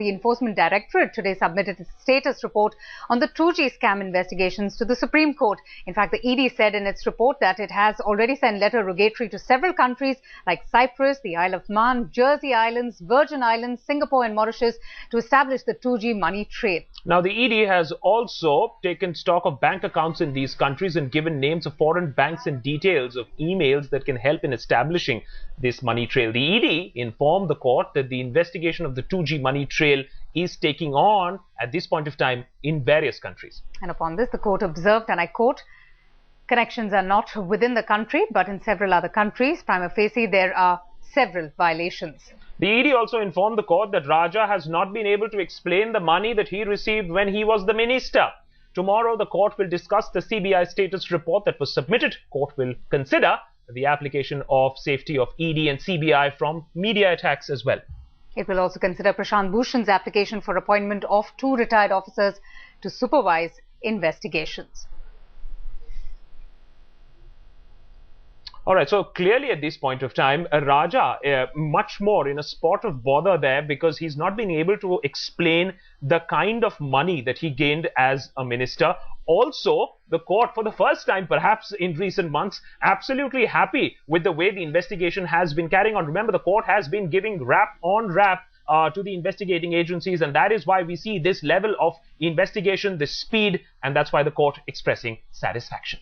The Enforcement Directorate today submitted a status report on the 2G scam investigations to the Supreme Court. In fact, the ED said in its report that it has already sent letter rogatory to several countries like Cyprus, the Isle of Man, Jersey Islands, Virgin Islands, Singapore and Mauritius to establish the 2G money trail. Now, the ED has also taken stock of bank accounts in these countries and given names of foreign banks and details of emails that can help in establishing this money trail. The ED informed the court that the investigation of the 2G money trail is taking on at this point of time in various countries. And upon this, the court observed, and I quote, connections are not within the country, but in several other countries. Prima facie, there are several violations. The ED also informed the court that Raja has not been able to explain the money that he received when he was the minister. Tomorrow, the court will discuss the CBI status report that was submitted. Court will consider the application of safety of ED and CBI from media attacks as well. It will also consider Prashant Bhushan's application for appointment of 2 retired officers to supervise investigations. All right, so clearly at this point of time, Raja much more in a spot of bother there because he's not been able to explain the kind of money that he gained as a minister. Also, the court, for the first time perhaps in recent months, absolutely happy with the way the investigation has been carrying on. Remember, the court has been giving rap on rap to the investigating agencies, and that is why we see this level of investigation, this speed, and that's why the court expressing satisfaction.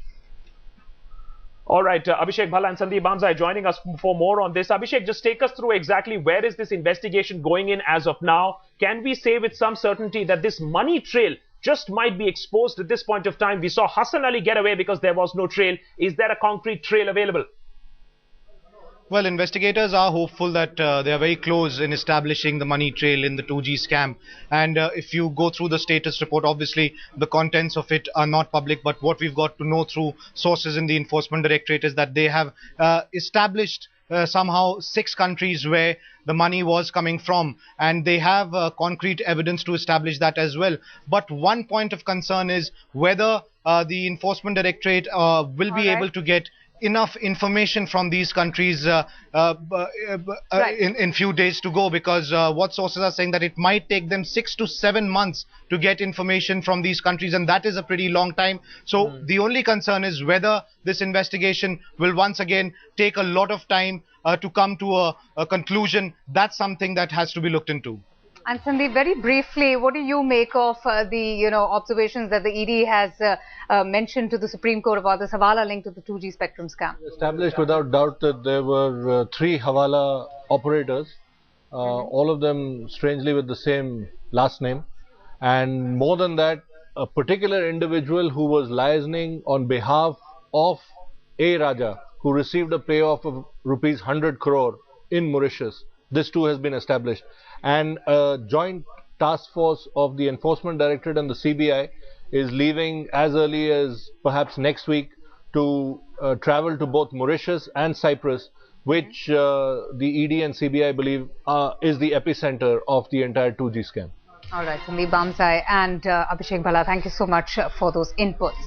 All right, Abhishek Bhalla and Sandeep Bamzai joining us for more on this. Abhishek, just take us through exactly where is this investigation going in as of now. Can we say with some certainty that this money trail just might be exposed at this point of time? We saw Hassan Ali get away because there was no trail. Is there a concrete trail available? Well, investigators are hopeful that they are very close in establishing the money trail in the 2G scam. And if you go through the status report, obviously the contents of it are not public. But what we've got to know through sources in the Enforcement Directorate is that they have established somehow 6 countries where the money was coming from, and they have concrete evidence to establish that as well. But one point of concern is whether the Enforcement Directorate will be able to get enough information from these countries in few days to go, because what sources are saying that it might take them 6 to 7 months to get information from these countries, and that is a pretty long time. So the only concern is whether this investigation will once again take a lot of time to come to a conclusion. That's something that has to be looked into. And Sandeep, very briefly, what do you make of the observations that the ED has mentioned to the Supreme Court about this Hawala link to the 2G spectrum scam? Established without doubt that there were 3 Hawala operators, all of them strangely with the same last name, and more than that, a particular individual who was liaising on behalf of A. Raja, who received a payoff of rupees 100 crore in Mauritius. This too has been established, and a joint task force of the Enforcement Directorate and the CBI is leaving as early as perhaps next week to travel to both Mauritius and Cyprus, which the ED and CBI believe is the epicenter of the entire 2G scam. All right, Sandeep Bamzai and Abhishek Bhalla, thank you so much for those inputs.